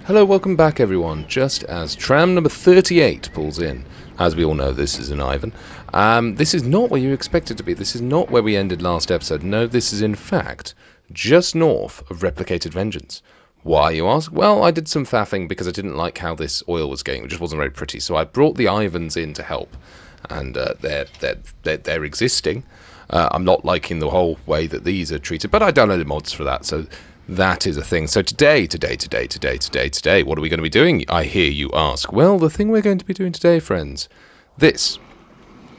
Hello, welcome back everyone. Just as tram number 38 pulls in, as we all know, this is an Ivan. This is not where you expect it to be. This is not where we ended last episode. No, this is in fact just north of Replicated Vengeance. Why, you ask? Well, I did some faffing because I didn't like how this oil was going. It just wasn't very pretty. So I brought the Ivans in to help, and they're existing. I'm not liking the whole way that these are treated, but I downloaded mods for that, so that is a thing. So today, what are we going to be doing, I hear you ask? Well, the thing we're going to be doing today, friends, this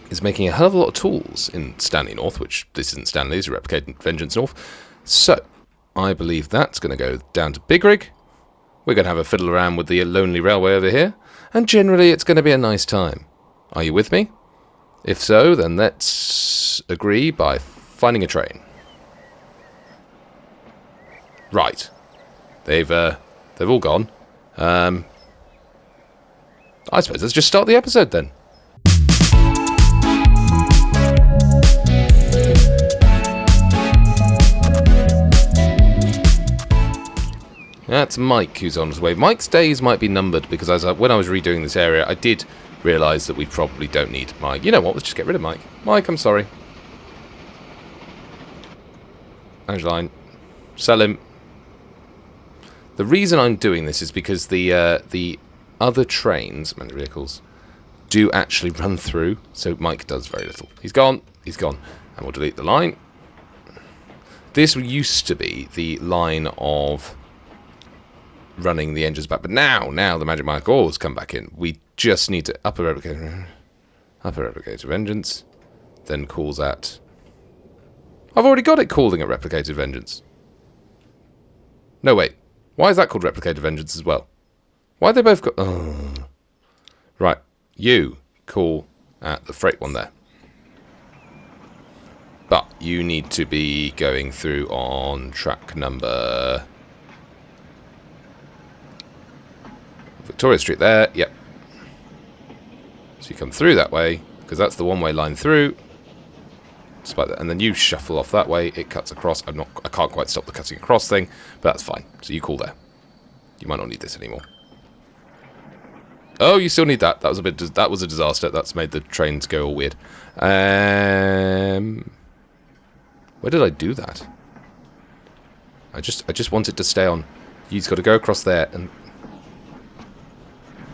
is making a hell of a lot of tools in Stanley North, which this isn't Stanley, it's Replicated Vengeance North. So, I believe that's going to go down to Big Rig. We're going to have a fiddle around with the Lonely Railway over here, and generally it's going to be a nice time. Are you with me? If so, then let's agree by finding a train. Right. They've all gone. I suppose let's just start the episode then. That's Mike who's on his way. Mike's days might be numbered because when I was redoing this area, I did realise that we probably don't need Mike. You know what? Let's just get rid of Mike. Mike, I'm sorry. Angeline. Sell him. The reason I'm doing this is because the other trains, manned vehicles, do actually run through, so Mike does very little. He's gone, and we'll delete the line. This used to be the line of running the engines back, but now the Magic Mike ores come back in. We just need to upper replicator vengeance, then calls at... I've already got it calling at replicated vengeance. No, wait. Why is that called Replicated Vengeance as well? Why they both got... Oh. Right. You call at the freight one there. But you need to be going through on track number... Victoria Street there. Yep. So you come through that way, because that's the one-way line through. Despite that, and then you shuffle off that way, it cuts across. I can't quite stop the cutting across thing, but that's fine. So you call there. You might not need this anymore. Oh, you still need that. That was a disaster. That's made the trains go all weird. Where did I do that? I just wanted to stay on. You've got to go across there, and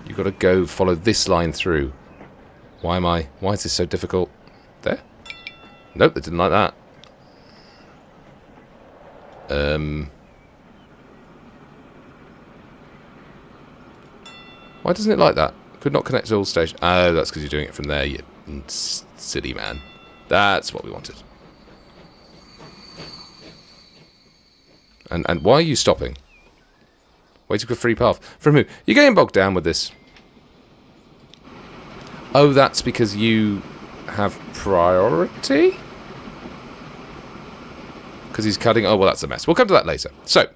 you've got to go follow this line through. Why is this so difficult? There? Nope, they didn't like that. Why doesn't it like that? Could not connect to all stations. Oh, that's because you're doing it from there, you silly man. That's what we wanted. And why are you stopping? Waiting for free path. From who? You're getting bogged down with this. Oh, that's because you have priority? Because he's cutting... Oh, well, that's a mess. We'll come to that later. So,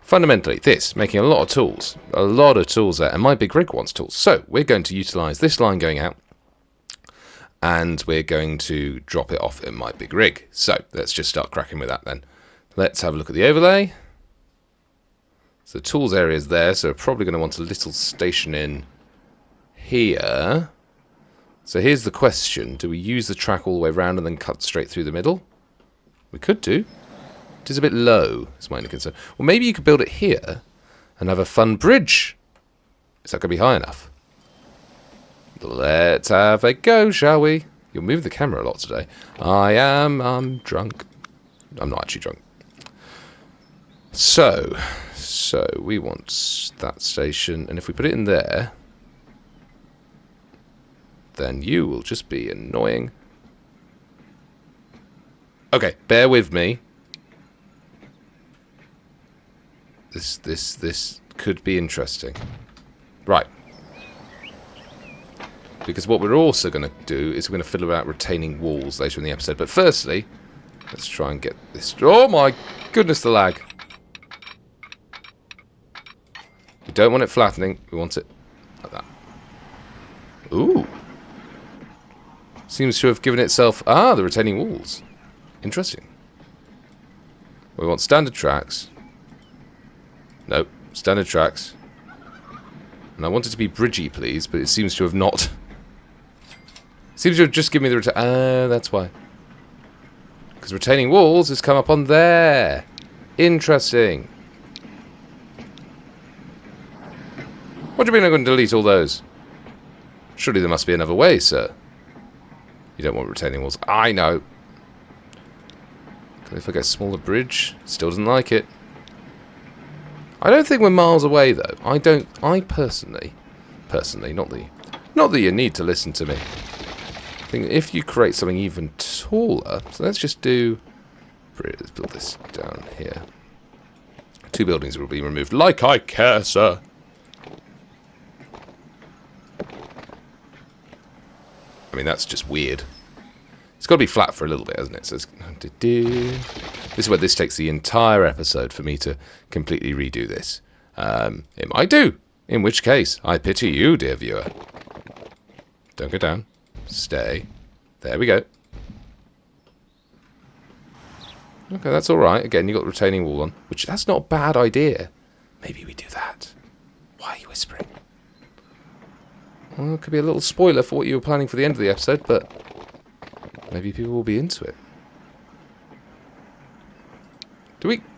fundamentally, this, making a lot of tools. A lot of tools there. And my big rig wants tools. So, we're going to utilise this line going out. And we're going to drop it off in my big rig. So, let's just start cracking with that then. Let's have a look at the overlay. So, the tools area is there. So, we're probably going to want a little station in here. So here's the question. Do we use the track all the way around and then cut straight through the middle? We could do. It is a bit low, is my only concern. Well, maybe you could build it here and have a fun bridge. Is that going to be high enough? Let's have a go, shall we? You'll move the camera a lot today. I'm drunk. I'm not actually drunk. So we want that station. And if we put it in there... then you will just be annoying. Okay, bear with me. This could be interesting. Right. Because what we're also going to do is we're going to fiddle about retaining walls later in the episode. But firstly, let's try and get this... Oh my goodness, the lag. We don't want it flattening. We want it like that. Ooh. Seems to have given itself... Ah, the retaining walls. Interesting. We want standard tracks. Nope. Standard tracks. And I want it to be bridgy, please, but it seems to have not. Seems to have just given me the that's why. Because retaining walls has come up on there. Interesting. What do you mean I'm going to delete all those? Surely there must be another way, sir. You don't want retaining walls. I know. But if I get a smaller bridge, still doesn't like it. I don't think we're miles away, though. I personally, not that you need to listen to me. I think if you create something even taller, so let's just do, let's build this down here. 2 buildings will be removed. Like I care, sir. I mean, that's just weird. It's got to be flat for a little bit, hasn't it? So this is where this takes the entire episode for me to completely redo this. It might do. In which case, I pity you, dear viewer. Don't go down. Stay. There we go. Okay, that's alright. Again, you've got the retaining wall on. Which, that's not a bad idea. Maybe we do that. Why are you whispering? Well, it could be a little spoiler for what you were planning for the end of the episode, but maybe people will be into it.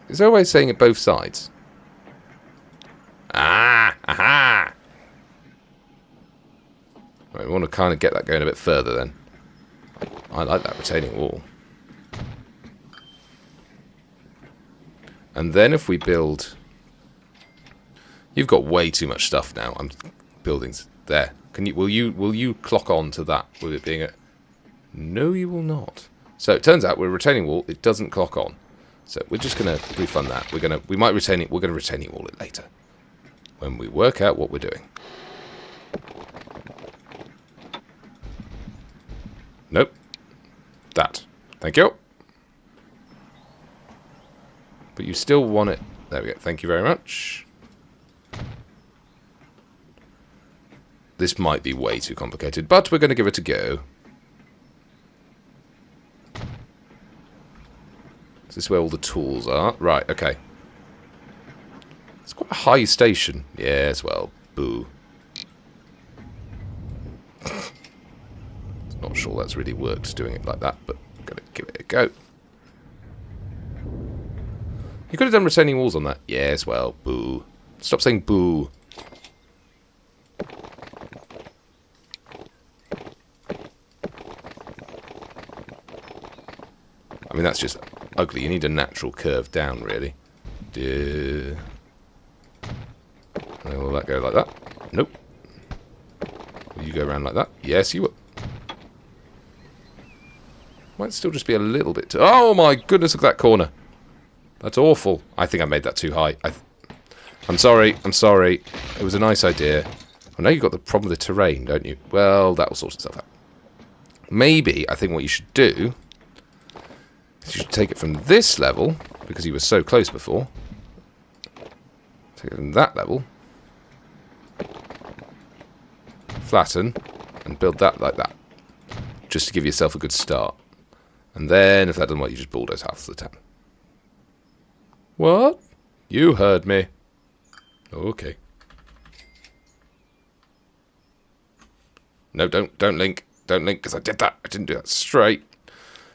Is there a way of saying it both sides? Aha! Right, we want to kind of get that going a bit further then. I like that retaining wall. And then if we build... You've got way too much stuff now. Buildings. There. Will you clock on to that with it being a... No, you will not. So it turns out we're a retaining wall. It doesn't clock on. So we're just going to refund that. We might retain it. We're going to retaining wall it later when we work out what we're doing. Nope. That. Thank you. But you still want it. There we go. Thank you very much. This might be way too complicated, but we're going to give it a go. Is this where all the tools are? Right, okay. It's quite a high station. Yes, well, boo. Not sure that's really worked doing it like that, but I'm going to give it a go. You could have done retaining walls on that. Yes, well, boo. Stop saying boo. I mean, that's just ugly. You need a natural curve down, really. Will that go like that? Nope. Will you go around like that? Yes, you will. Might still just be a little bit too... Oh, my goodness, look at that corner. That's awful. I think I made that too high. I'm sorry. It was a nice idea. I know you've got the problem with the terrain, don't you? Well, that will sort itself out. Maybe, I think what you should do... You should take it from this level, because you were so close before. Take it from that level. Flatten, and build that like that. Just to give yourself a good start. And then, if that doesn't work, you just bulldoze half the town. What? You heard me. Okay. No, don't link. Don't link, because I did that. I didn't do that straight.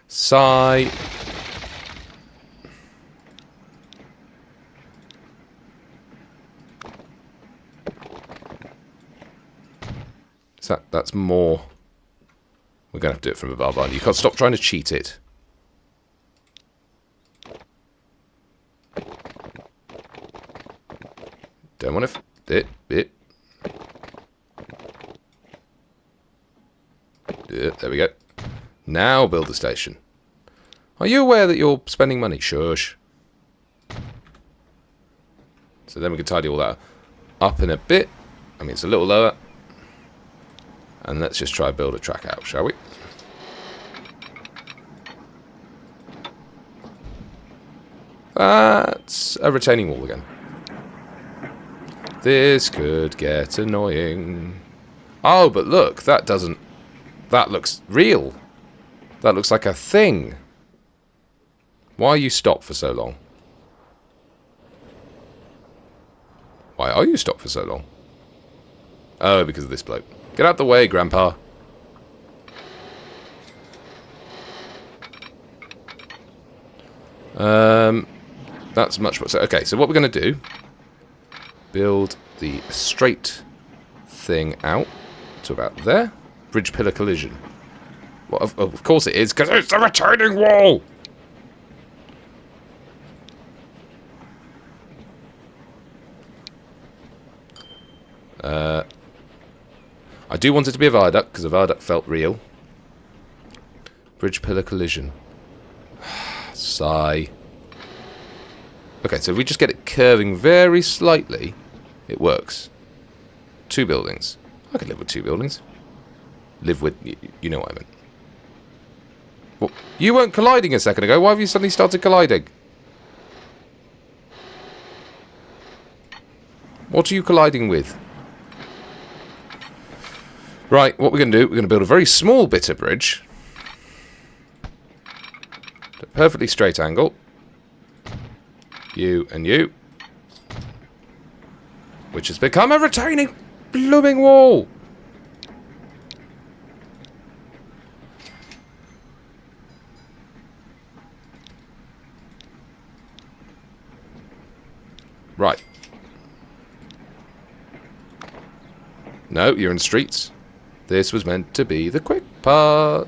Sigh. That's more. We're going to have to do it from above, aren't you? You can't stop trying to cheat it. Don't want to... There we go. Now build the station. Are you aware that you're spending money? Shush. So then we can tidy all that up in a bit. I mean, it's a little lower. And let's just try and build a track out, shall we? That's a retaining wall again. This could get annoying. Oh, but look, that doesn't... That looks real. That looks like a thing. Why are you stopped for so long? Why are you stopped for so long? Oh, because of this bloke. Get out the way, Grandpa. That's much more. So, okay, so what we're going to do, build the straight thing out to about there. Bridge pillar collision. Well, of course it is, because it's the retaining wall! I do want it to be a viaduct, because a viaduct felt real. Bridge pillar collision. Sigh. Okay, so if we just get it curving very slightly, it works. 2 buildings. I could live with 2 buildings. Live with... You know what I meant. Well, you weren't colliding a second ago. Why have you suddenly started colliding? What are you colliding with? Right, what we're going to do, we're going to build a very small bit of bridge. At a perfectly straight angle. You and you. Which has become a retaining blooming wall. Right. No, you're in streets. This was meant to be the quick part.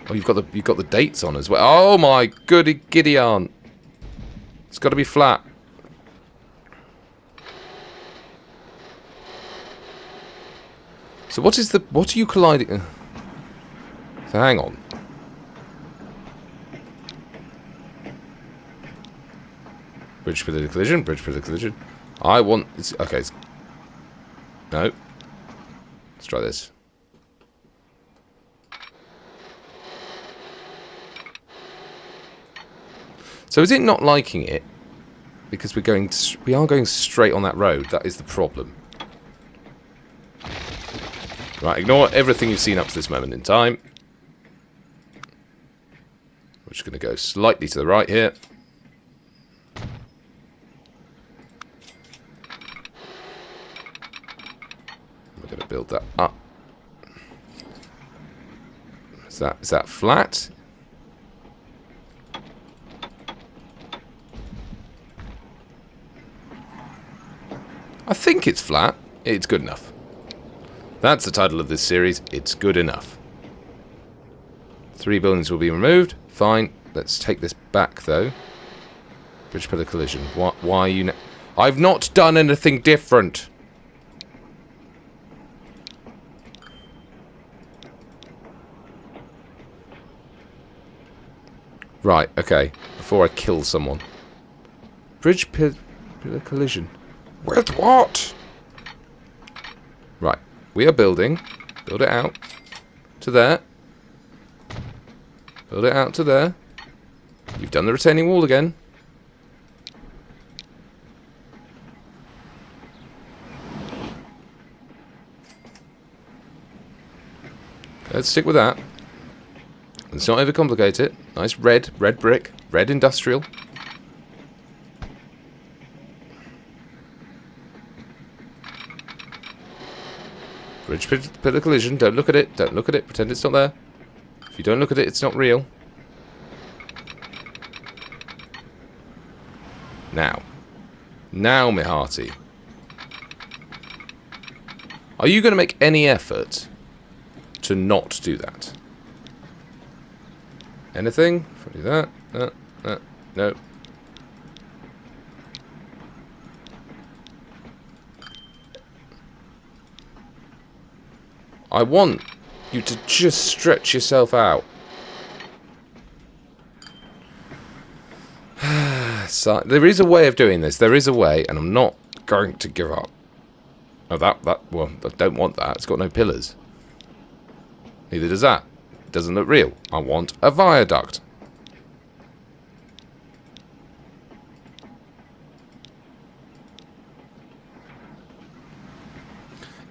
Oh, you've got the dates on as well. Oh my goody giddy aunt. It's got to be flat. So what are you colliding? So hang on. Bridge for the collision. Bridge for the collision. I want. Okay. No. Let's try this. So is it not liking it? Because we are going straight on that road. That is the problem. Right, ignore everything you've seen up to this moment in time. We're just going to go slightly to the right here. We're going to build that up. Is that flat? I think it's flat. It's good enough. That's the title of this series. It's good enough. 3 buildings will be removed. Fine. Let's take this back, though. Bridge pillar collision. Why are you... I've not done anything different. Right, okay. Before I kill someone. Bridge pillar collision. With what? Right. We are building. Build it out to there. Build it out to there. You've done the retaining wall again. Let's stick with that. Let's not overcomplicate it. Nice red brick, red industrial. Bridge pillar collision. Don't look at it. Don't look at it. Pretend it's not there. If you don't look at it, it's not real. Now, my hearty. Are you going to make any effort to not do that? Anything? If I do that. No. I want you to just stretch yourself out. So, there is a way of doing this. There is a way, and I'm not going to give up. Oh, well, I don't want that. It's got no pillars. Neither does that. It doesn't look real. I want a viaduct.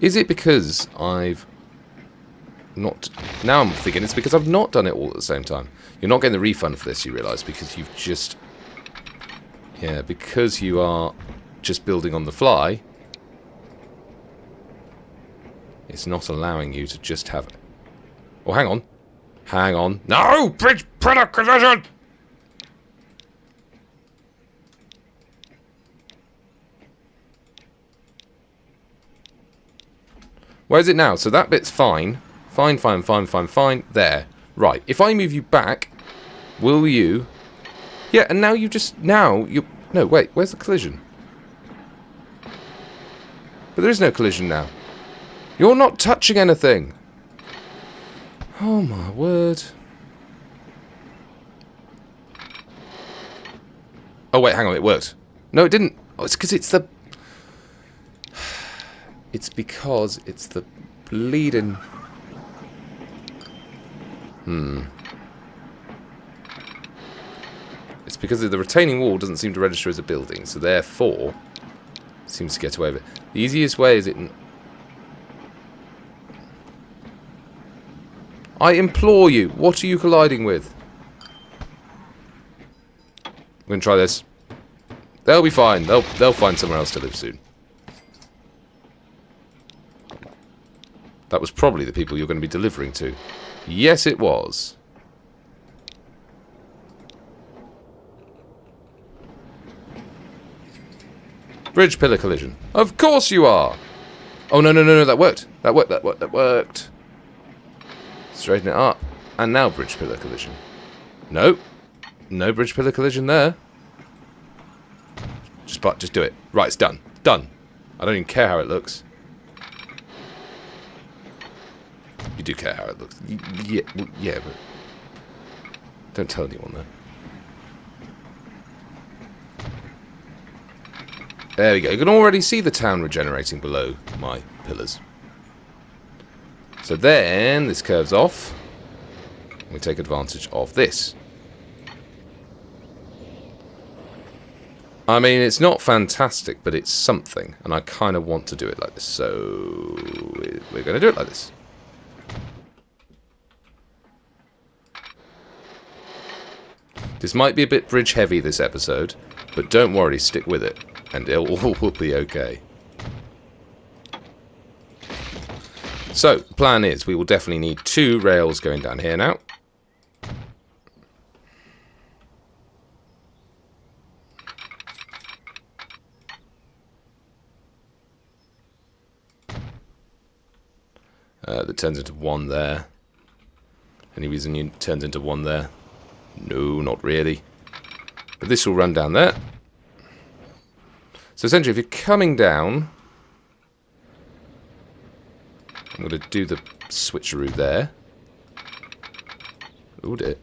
Is it because I've not... Now I'm thinking it's because I've not done it all at the same time. You're not getting the refund for this, you realise, because you've just... Yeah, because you are just building on the fly. It's not allowing you to just have... Oh, hang on. Hang on. No! Bridge pillar collision! Where's it now? So that bit's fine. Fine, fine, fine, fine, fine. There. Right. If I move you back, will you... Yeah, and now you just... Now you... No, wait. Where's the collision? But there is no collision now. You're not touching anything. Oh, my word. Oh, wait, hang on. It worked. No, it didn't. Oh, it's because it's the... It's because it's the bleeding... It's because the retaining wall doesn't seem to register as a building, so therefore it seems to get away with it. The easiest way is it... I implore you, what are you colliding with? I'm going to try this. They'll be fine. They'll find somewhere else to live soon. That was probably the people you're going to be delivering to. Yes, it was. Bridge pillar collision. Of course you are! Oh, no, no, no, no, that worked. That worked, that worked, that worked. Straighten it up. And now bridge pillar collision. No. No bridge pillar collision there. Just do it. Right, it's done. Done. I don't even care how it looks. You do care how it looks. Yeah, but... Don't tell anyone that. There we go. You can already see the town regenerating below my pillars. So then, this curves off. We take advantage of this. I mean, it's not fantastic, but it's something. And I kind of want to do it like this. So, we're going to do it like this. This might be a bit bridge heavy this episode, but don't worry, stick with it, and it all will be okay. So, the plan is we will definitely need 2 rails going down here now. That turns into 1 there. Any reason it turns into 1 there? No, not really. But this will run down there. So essentially, if you're coming down... I'm going to do the switcheroo there. Oh, dear.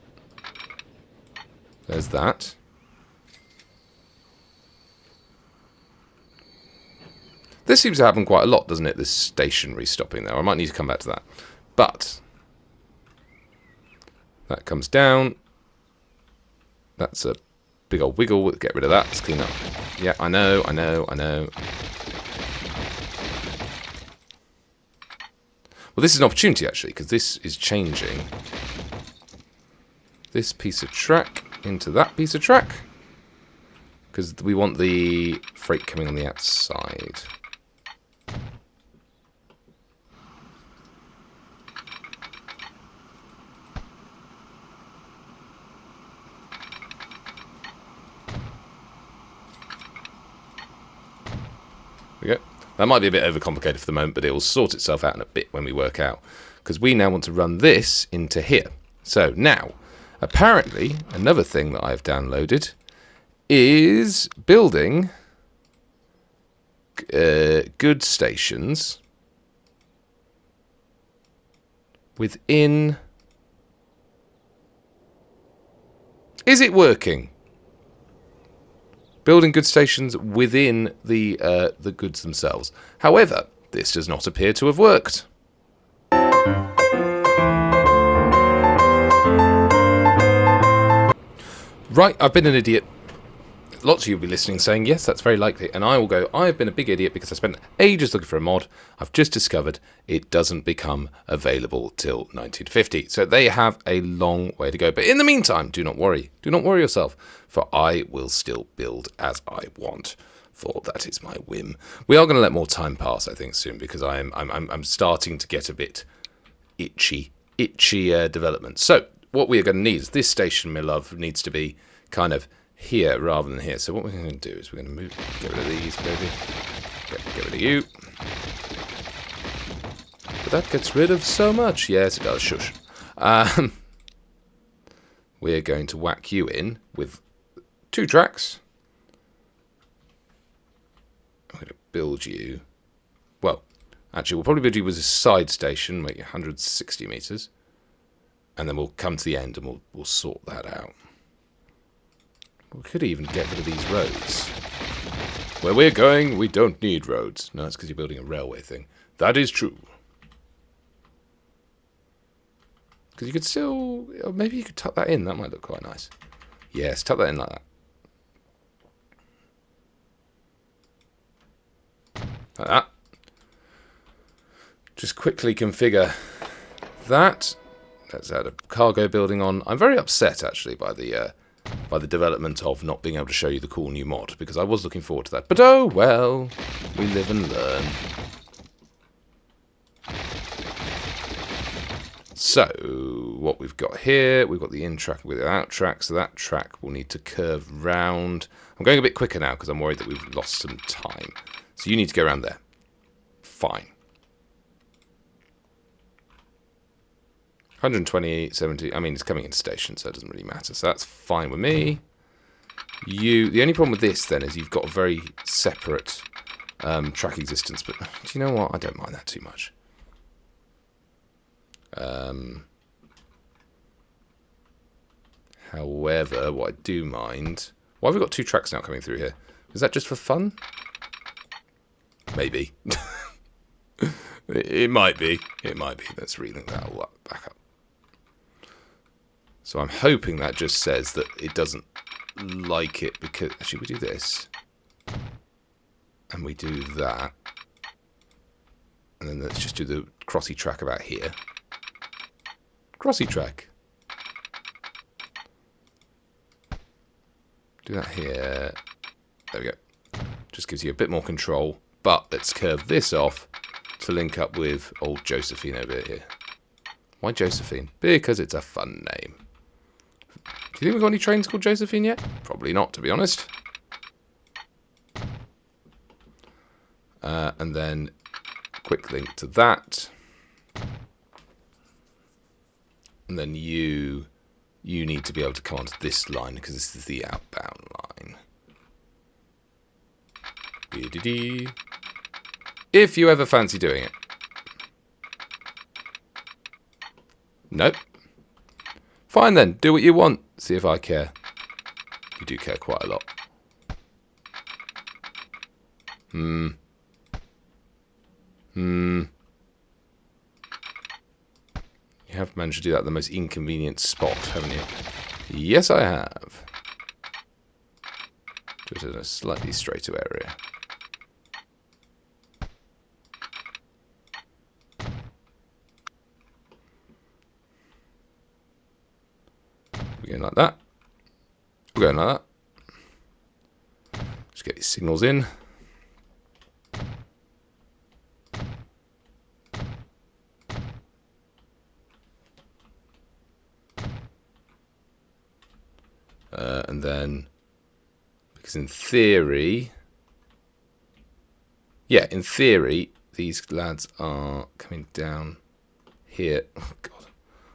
There's that. This seems to happen quite a lot, doesn't it? This stationary stopping there. I might need to come back to that. But... that comes down. That's a big old wiggle. Get rid of that. Let's clean up. Yeah, I know. Well, this is an opportunity, actually, because this is changing this piece of track into that piece of track. Because we want the freight coming on the outside. We go. That might be a bit overcomplicated for the moment, but it will sort itself out in a bit when we work out. Because we now want to run this into here. So now, apparently, another thing that I've downloaded is building goods stations within... Is it working? Building goods stations within the goods themselves. However, this does not appear to have worked. Right, I've been an idiot. Lots of you will be listening saying, yes, that's very likely. And I will go, I've been a big idiot because I spent ages looking for a mod. I've just discovered it doesn't become available till 1950. So they have a long way to go. But in the meantime, do not worry. Do not worry yourself, for I will still build as I want. For that is my whim. We are going to let more time pass, I think, soon, because I'm starting to get a bit itchy development. So what we are going to need is this station, my love, needs to be kind of here rather than here. So what we're going to do is we're going to get rid of these, baby. Get rid of you. But that gets rid of so much. Yes, it does. Shush. We're going to whack you in with 2 tracks. I'm going to build you. Well, actually, we'll probably build you with a side station, make 160 meters, and then we'll come to the end and we'll sort that out. We could even get rid of these roads. Where we're going, we don't need roads. No, it's because you're building a railway thing. That is true. Because you could still... Or maybe you could tuck that in. That might look quite nice. Yes, tuck that in like that. Like that. Just quickly configure that. Let's add a cargo building on. I'm very upset, actually, by the development of not being able to show you the cool new mod, because I was looking forward to that. But oh well, we live and learn. So, what we've got here, we've got the in track with the out track, so that track will need to curve round. I'm going a bit quicker now because I'm worried that we've lost some time. So you need to go around there. Fine. 120, 70, I mean, it's coming in station, so it doesn't really matter. So that's fine with me. The only problem with this, then, is you've got a very separate track existence, but do you know what? I don't mind that too much. However, what I do mind... Why have we got 2 tracks now coming through here? Is that just for fun? Maybe. It might be. It might be. Let's relink that all back up. So I'm hoping that just says that it doesn't like it because... Actually, we do this. And we do that. And then let's just do the crossy track about here. Crossy track. Do that here. There we go. Just gives you a bit more control. But let's curve this off to link up with old Josephine over here. Why Josephine? Because it's a fun name. Do you think we've got any trains called Josephine yet? Probably not, to be honest. And then quick link to that. And then you need to be able to come onto this line because this is the outbound line. If you ever fancy doing it. Nope. Fine then, do what you want. See if I care. You do care quite a lot. You have managed to do that at the most inconvenient spot, haven't you? Yes, I have. Do it in a slightly straighter area. We're going like that. We're going like that. Just get these signals in. And then, because in theory, yeah, in theory, these lads are coming down here. Oh, God.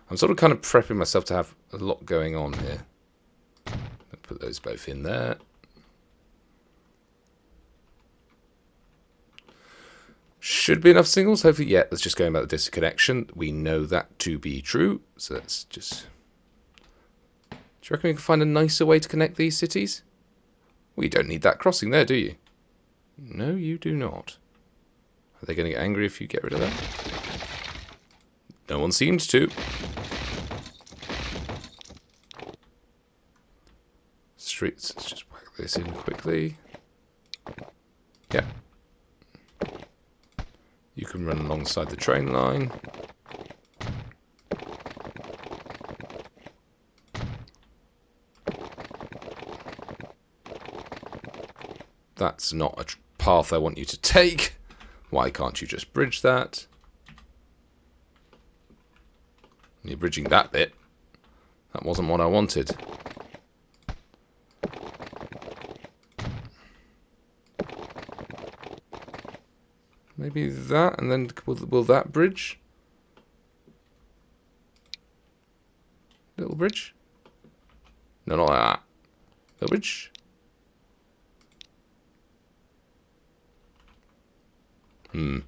I'm sort of kind of prepping myself to have a lot going on here. I'll put those both in there. Should be enough signals, hopefully. Yeah, let's just go about the disconnection. We know that to be true. So let's just... Do you reckon we can find a nicer way to connect these cities? Well, you don't need that crossing there, do you? No, you do not. Are they going to get angry if you get rid of that? No one seems to. Streets, let's just whack this in quickly. Yeah. You can run alongside the train line. That's not a path I want you to take. Why can't you just bridge that? You're bridging that bit. That wasn't what I wanted. Maybe that, and then will that bridge? Little bridge? No, not like that. Little bridge?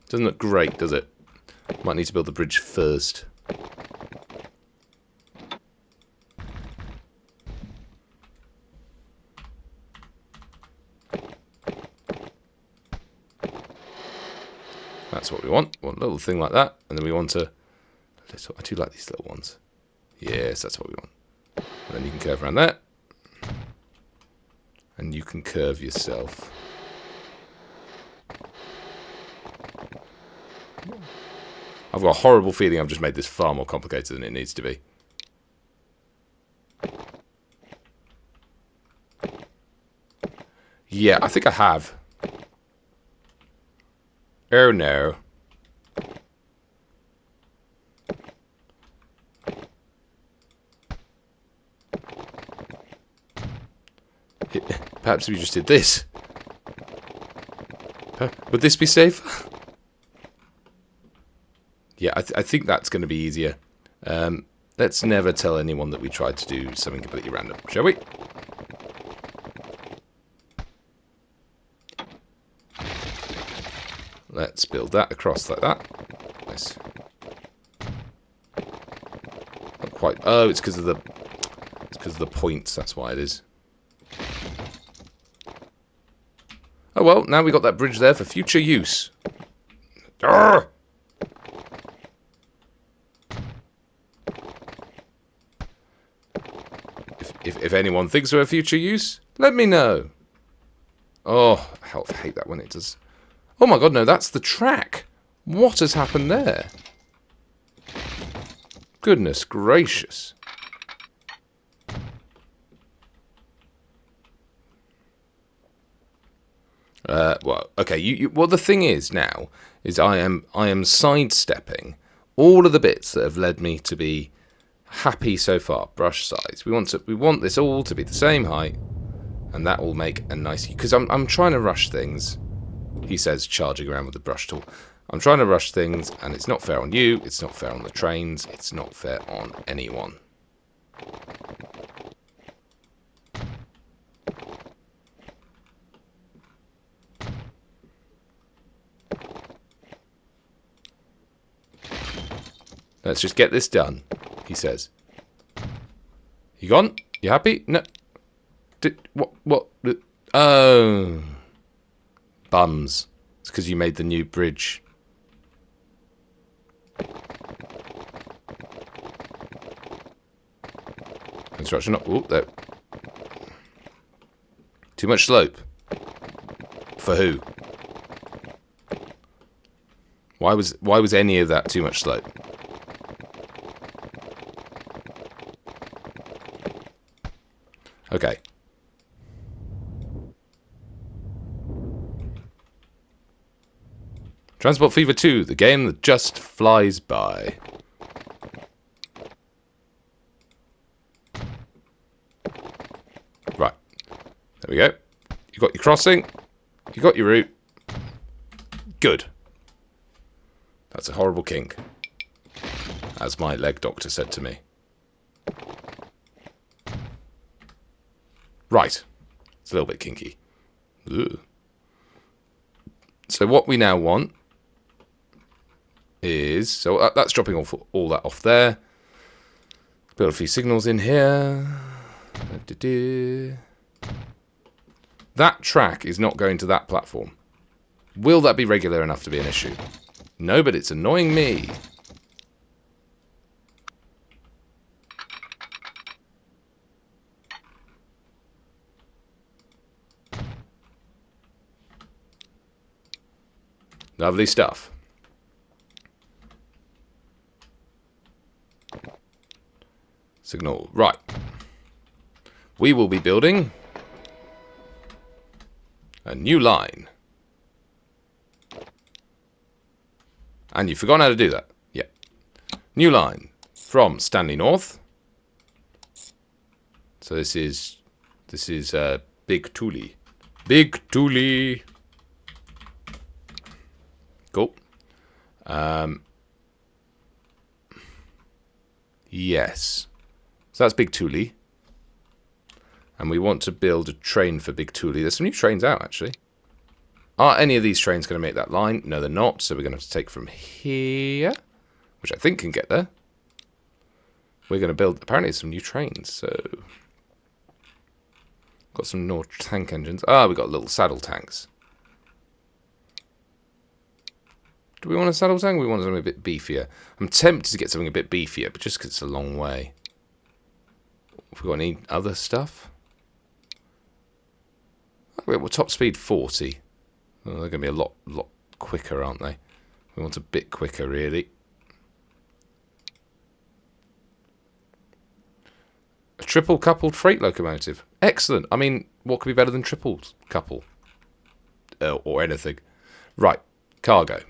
Doesn't look great, does it? Might need to build the bridge first. That's what we want. Want a little thing like that, and then we want a little. I do like these little ones. Yes, that's what we want. And then you can curve around that, and you can curve yourself. I've got a horrible feeling I've just made this far more complicated than it needs to be. Yeah, I think I have. Oh no. Perhaps we just did this. Would this be safe? Yeah, I think that's going to be easier. Let's never tell anyone that we tried to do something completely random, shall we? Let's build that across like that. Nice. Not quite. Oh, it's because of the points. That's why it is. Oh well, now we got that bridge there for future use. Arrgh! If anyone thinks of a future use, let me know. Oh, I hate that when it does. Oh my god, no, that's the track. What has happened there? Goodness gracious. Well, okay. Well, the thing is now is I am sidestepping all of the bits that have led me to be happy so far. Brush size. We want this all to be the same height, and that will make a nice. Because I'm trying to rush things. He says, charging around with the brush tool. I'm trying to rush things, and it's not fair on you. It's not fair on the trains. It's not fair on anyone. Let's just get this done, he says. You gone? You happy? No. What? Oh. Bums. It's because you made the new bridge. Construction up. Oh, there. Too much slope. For who? Why was any of that too much slope? Okay. Transport Fever 2, the game that just flies by. Right. There we go. You got your crossing. You got your route. Good. That's a horrible kink, as my leg doctor said to me. Right. It's a little bit kinky. Ugh. So what we now want is... So that's dropping all that off there. Build a few signals in here. That track is not going to that platform. Will that be regular enough to be an issue? No, but it's annoying me. Lovely stuff. Signal. Right. We will be building A new line. And you've forgotten how to do that. Yeah. New line from Stanley North. So this is Big Toolie. Big Toolie. Cool. Yes. So that's Big Toolie. And we want to build a train for Big Toolie. There's some new trains out, actually. Are any of these trains going to make that line? No, they're not. So we're going to have to take from here, which I think can get there. We're going to build, apparently, some new trains. So, got some more tank engines. Ah, we've got little saddle tanks. Do we want a saddle tank? We want something a bit beefier. I'm tempted to get something a bit beefier, but just because it's a long way. Have we got any other stuff? Oh, well, top speed 40. Oh, they're going to be a lot quicker, aren't they? We want a bit quicker, really. A triple coupled freight locomotive. Excellent. I mean, what could be better than triple couple? Or anything. Right. Cargo.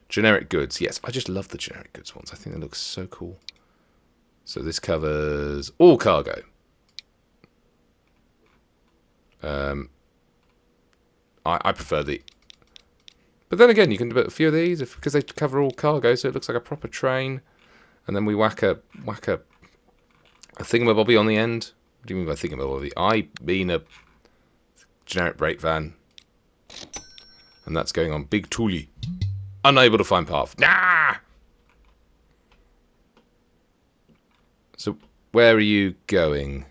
Generic goods. Yes, I just love the generic goods ones. I think they look so cool. So this covers all cargo. I prefer the... But then again, you can do a few of these because they cover all cargo, so it looks like a proper train. And then we whack a thingamabobby on the end. What do you mean by thingamabobby? I mean a generic brake van. And that's going on Big Toolie. Unable to find path. Nah! So where are you going?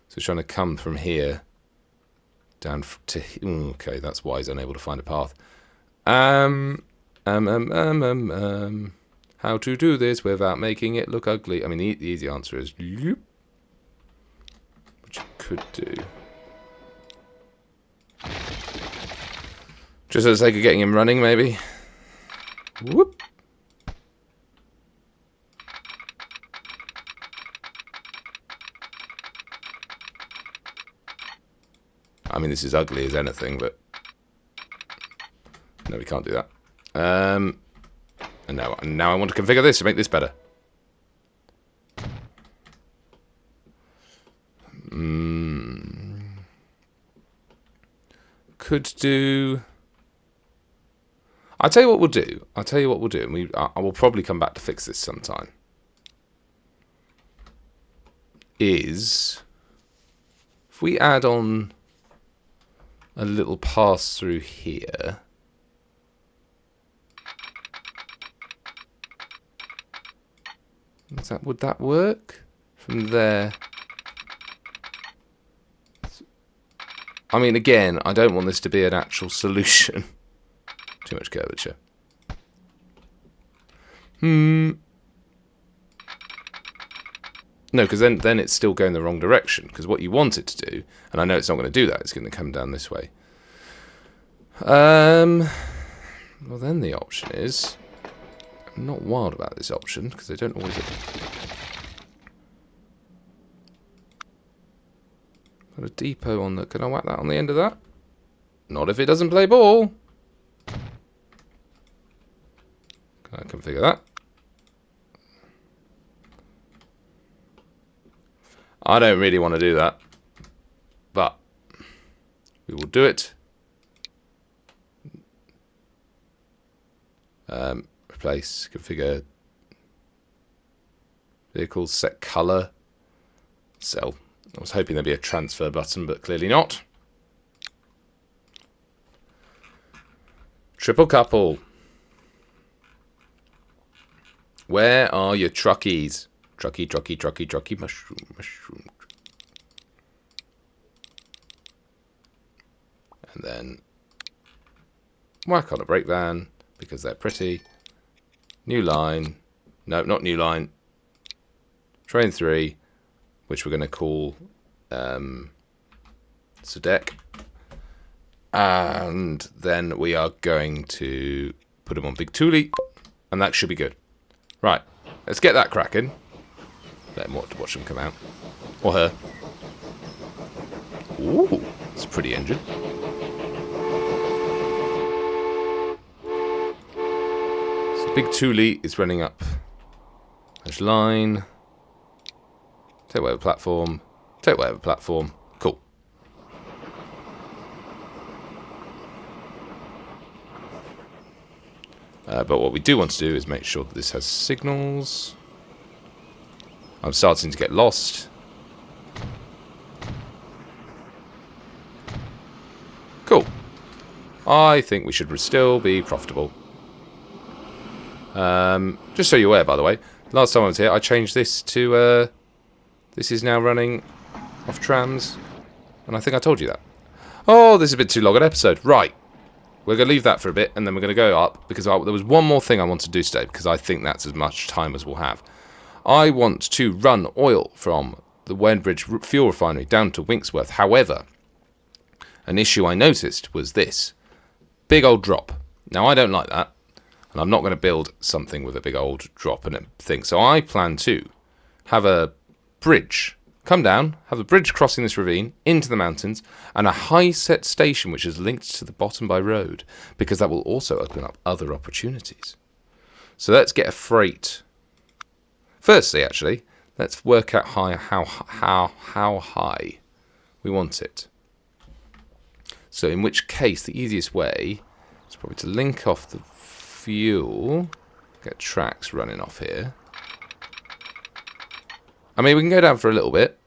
So trying to come from here down to... Okay, that's why he's unable to find a path. How to do this without making it look ugly? I mean, the easy answer is... Which you could do. Just for the sake of getting him running, maybe. Whoop. I mean, this is ugly as anything, but... No, we can't do that. And now I want to configure this to make this better. Could do... I'll tell you what we'll do. And I will probably come back to fix this sometime. Is... If we add on a little pass through here... Would that work? From there... I mean, again, I don't want this to be an actual solution. Too much curvature. No, because then it's still going the wrong direction. Because what you want it to do, and I know it's not going to do that, it's going to come down this way. Well, then the option is... I'm not wild about this option, because I don't always... Got a depot on that. Can I whack that on the end of that? Not if it doesn't play ball. Can I configure that? I don't really want to do that, but we will do it. Replace, configure, vehicles, set color, sell. I was hoping there'd be a transfer button, but clearly not. Triple couple. Where are your truckies? Trucky, mushroom. And then whack on a brake van, because they're pretty. New line. No, not new line. Train 3, which we're going to call Sadek. And then we are going to put him on Big Toolie, and that should be good. Right, let's get that cracking. Let him watch him come out. Or her. Ooh, It's a pretty engine. So big Thule is running up. There's line. Take whatever platform. Take whatever platform. Cool. But what we do want to do is make sure that this has signals. I'm starting to get lost. Cool. I think we should still be profitable. Just so you're aware, by the way, last time I was here, I changed this to... this is now running off trams. And I think I told you that. Oh, this is a bit too long an episode. Right. We're going to leave that for a bit, and then we're going to go up, because there was one more thing I want to do today, because I think that's as much time as we'll have. I want to run oil from the Wadebridge fuel refinery down to Winksworth. However, an issue I noticed was this. Big old drop. Now, I don't like that, and I'm not going to build something with a big old drop and a thing. So I plan to have a bridge come down, have a bridge crossing this ravine into the mountains, and a high-set station which is linked to the bottom by road, because that will also open up other opportunities. So let's get a freight. Firstly, actually, let's work out how high we want it. So in which case, the easiest way is probably to link off the fuel, get tracks running off here. I mean, we can go down for a little bit.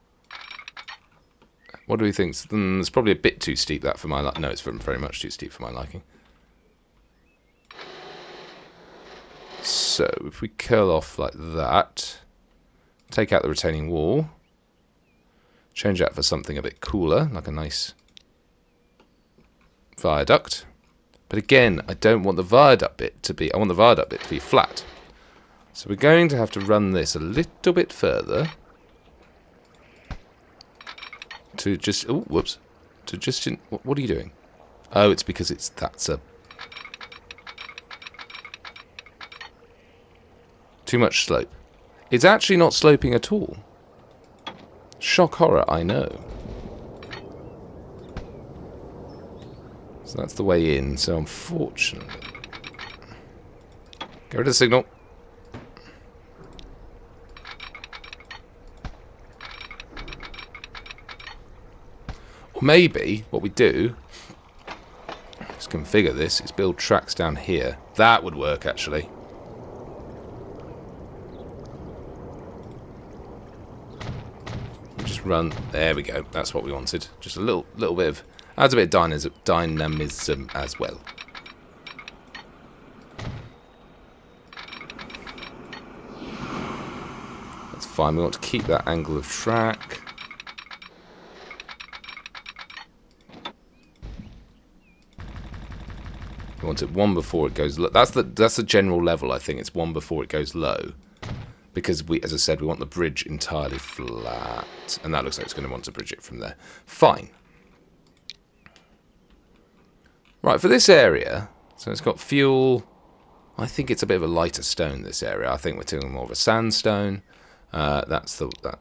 What do we think? It's probably a bit too steep, that, for my liking. No, it's very much too steep for my liking. So, if we curl off like that, take out the retaining wall, change that for something a bit cooler, like a nice viaduct. But again, I don't want the viaduct bit to be... I want the viaduct bit to be flat. So we're going to have to run this a little bit further. To just... Oh, whoops. To just... What are you doing? Oh, it's because that's a... Too much slope. It's actually not sloping at all. Shock horror, I know. So that's the way in. So unfortunately... Get rid of the signal. Or maybe what we do is configure this, is build tracks down here. That would work, actually. Just run. There we go. That's what we wanted. Just a little bit of... Adds a bit of dynamism as well. That's fine. We want to keep that angle of track. We want it one before it goes low. That's the general level, I think. It's one before it goes low. Because, as I said, we want the bridge entirely flat. And that looks like it's going to want to bridge it from there. Fine. Right, for this area, so it's got fuel. I think it's a bit of a lighter stone, this area. I think we're doing more of a sandstone. Maybe that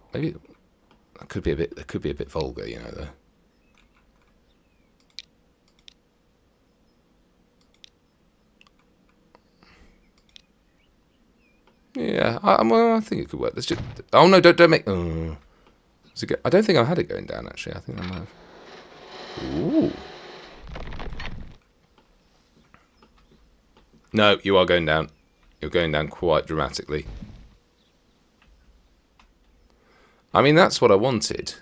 could be a bit vulgar, you know, though. Yeah, I think it could work. Let's just... Oh, no, don't make... I don't think I had it going down, actually. I think I might have... Ooh. No, you are going down. You're going down quite dramatically. I mean, that's what I wanted.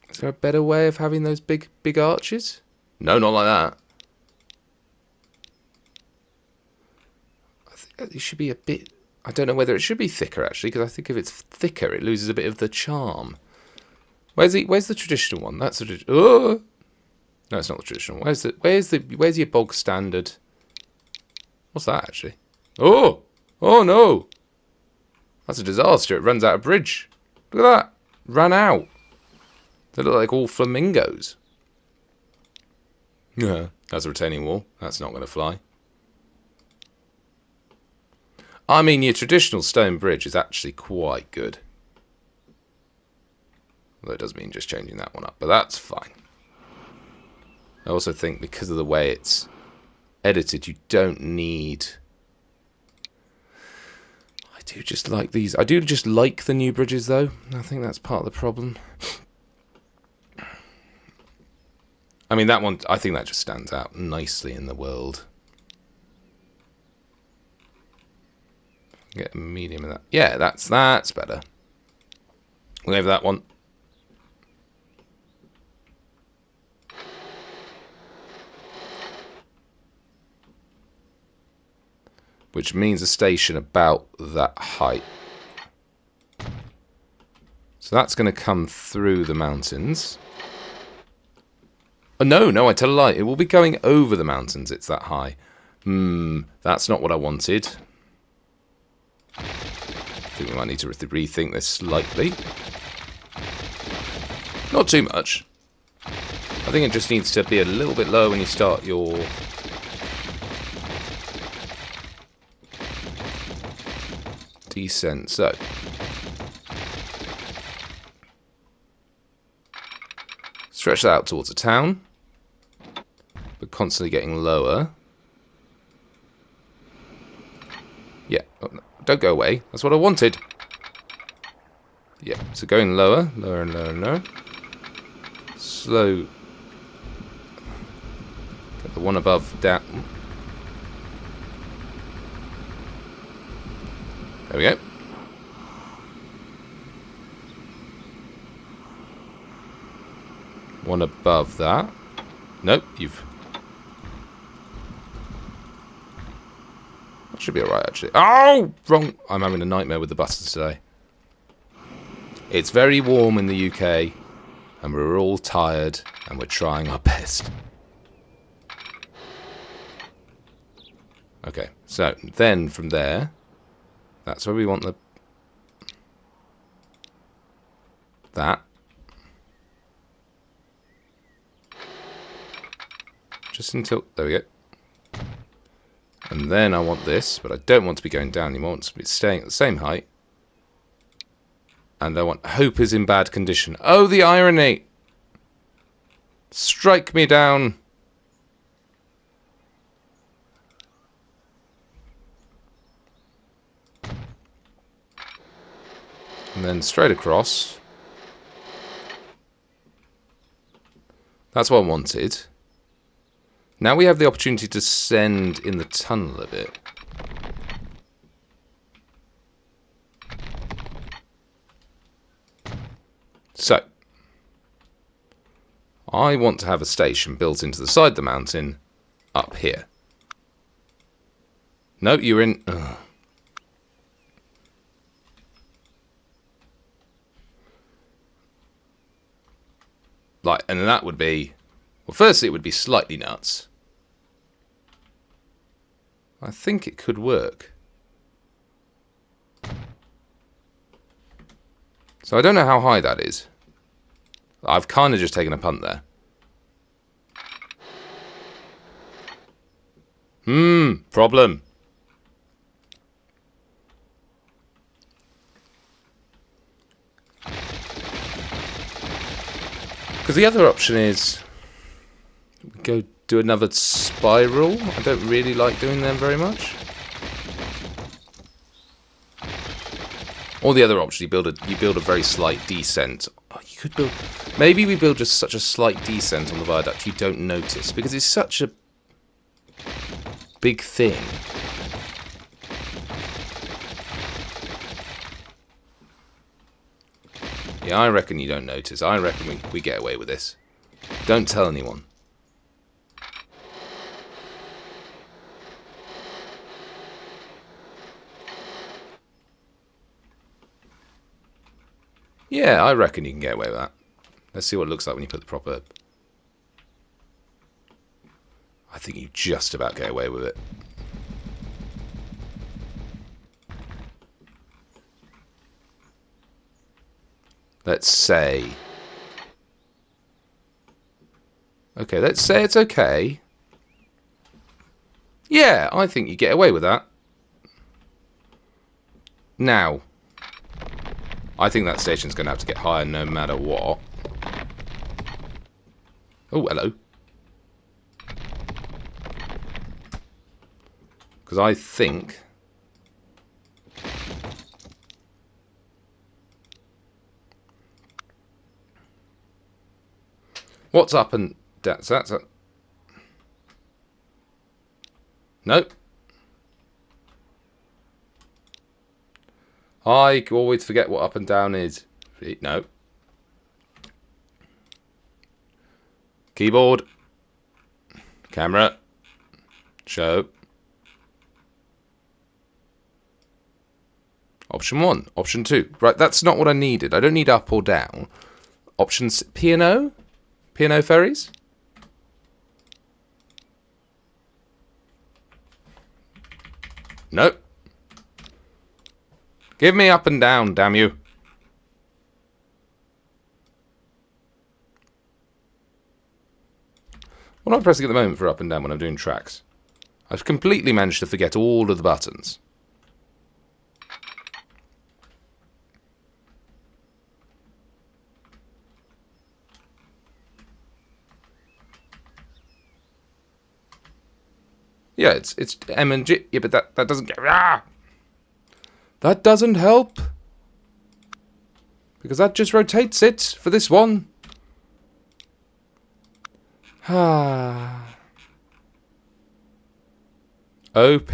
Is there a better way of having those big arches? No, not like that. I think it should be a bit... I don't know whether it should be thicker, actually, because I think if it's thicker, it loses a bit of the charm. Where's the traditional one? That's the... Oh! No, it's not the traditional. Where's your bog standard? What's that, actually? Oh! Oh, no! That's a disaster. It runs out of bridge. Look at that. Ran out. They look like all flamingos. Yeah, that's a retaining wall. That's not going to fly. I mean, your traditional stone bridge is actually quite good. Although it does mean just changing that one up, but that's fine. I also think because of the way it's edited, you don't need... I do just like these. I do just like the new bridges, though. I think that's part of the problem. I mean, that one, I think that just stands out nicely in the world. Get a medium in that. Yeah, that's better. We'll go for that one. Which means a station about that height. So that's going to come through the mountains. Oh, no, I tell a lie. It will be going over the mountains. It's that high. That's not what I wanted. I think we might need to rethink this slightly. Not too much. I think it just needs to be a little bit lower when you start your... descent. So... stretch that out towards a town. But constantly getting lower. Yeah. Oh, no. Don't go away. That's what I wanted. Yeah. So going lower. Lower and lower and lower. Slow. Get the one above down. There we go. One above that. Nope, you've... that should be alright, actually. Oh! Wrong! I'm having a nightmare with the buses today. It's very warm in the UK, and we're all tired, and we're trying our best. Okay, so then from there, that's where we want the... that. Just until... there we go. And then I want this, but I don't want to be going down anymore. I want to be staying at the same height. And I want... hope is in bad condition. Oh, the irony! Strike me down! And then straight across. That's what I wanted. Now we have the opportunity to send in the tunnel a bit. So, I want to have a station built into the side of the mountain up here. No, you're in... ugh. Like, and that would be... well, firstly, it would be slightly nuts. I think it could work. So I don't know how high that is. I've kind of just taken a punt there. Problem. Because the other option is... go do another spiral. I don't really like doing them very much. Or the other option, you build a very slight descent. Oh, you could build... maybe we build just such a slight descent on the viaduct you don't notice, because it's such a big thing. Yeah, I reckon you don't notice. I reckon we get away with this. Don't tell anyone. Yeah, I reckon you can get away with that. Let's see what it looks like when you put the proper... I think you just about get away with it. Let's say... okay, let's say it's okay. Yeah, I think you get away with that. Now... I think that station's going to have to get higher no matter what. Oh, hello. Because I think... What's up and... That's a... Nope. I always forget what up and down is. No. Keyboard. Camera. Show. Option 1. Option 2. Right, that's not what I needed. I don't need up or down. Options P&O? P&O ferries? Nope. Give me up and down, damn you. What am I pressing at the moment for up and down when I'm doing tracks? I've completely managed to forget all of the buttons. Yeah, it's M and G. Yeah, but that doesn't get... Ah! That doesn't help. Because that just rotates it for this one. Ah. OP.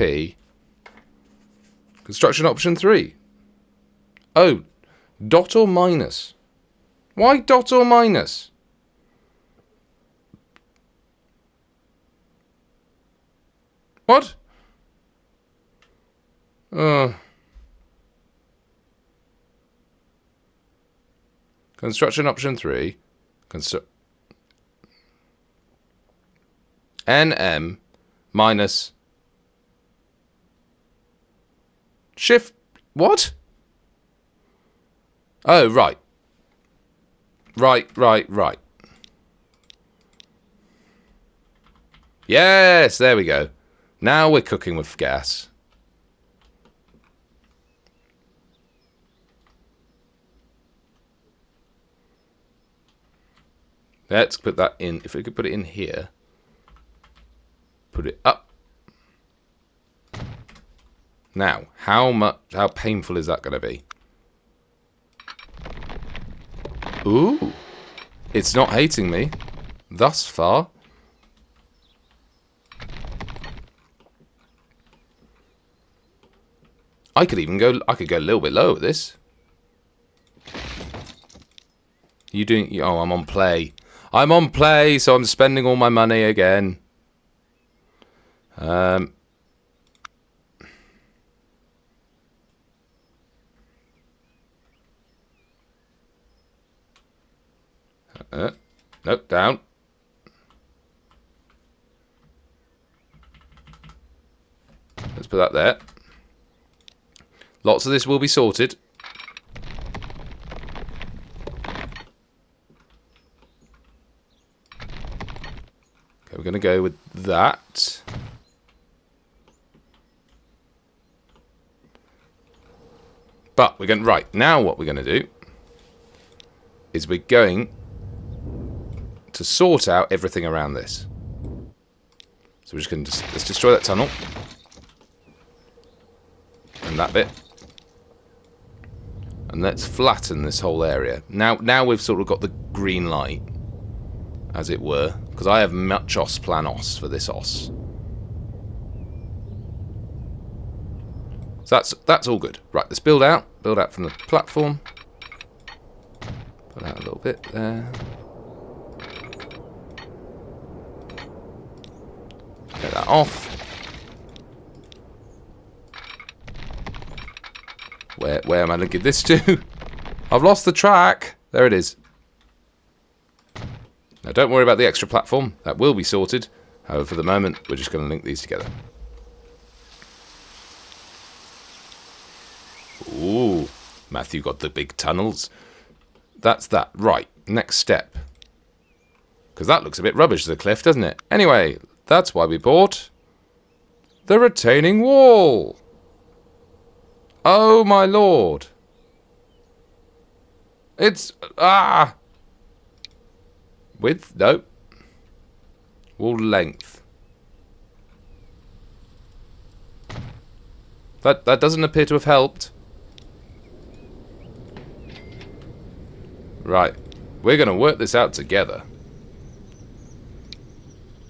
Construction option 3. Oh. Dot or minus? Why dot or minus? What? Construction option 3. NM minus shift. What? Oh, right. Right. Yes, there we go. Now we're cooking with gas. Let's put that in. If we could put it in here. Put it up. Now, how painful is that going to be? Ooh. It's not hating me. Thus far. I could go a little bit lower with this. You doing... Oh, I'm on play. I'm on play, so I'm spending all my money again. Nope, down. Let's put that there. Lots of this will be sorted. Okay, we're going to go with that. But we're going... Right, now what we're going to do is we're going to sort out everything around this. So we're just going to... Let's destroy that tunnel. And that bit. And let's flatten this whole area. Now we've sort of got the green light, as it were. Because I have muchos planos for this os. So that's all good. Right, let's build out. Build out from the platform. Put out a little bit there. Get that off. Where am I linking this to? I've lost the track. There it is. Now don't worry about the extra platform. That will be sorted. However, for the moment, we're just going to link these together. Ooh. Matthew got the big tunnels. That's that. Right. Next step. Because that looks a bit rubbish, the cliff, doesn't it? Anyway, that's why we bought the retaining wall. Oh, my lord. It's... Ah! Width? No. Wall length. That doesn't appear to have helped. Right. We're going to work this out together.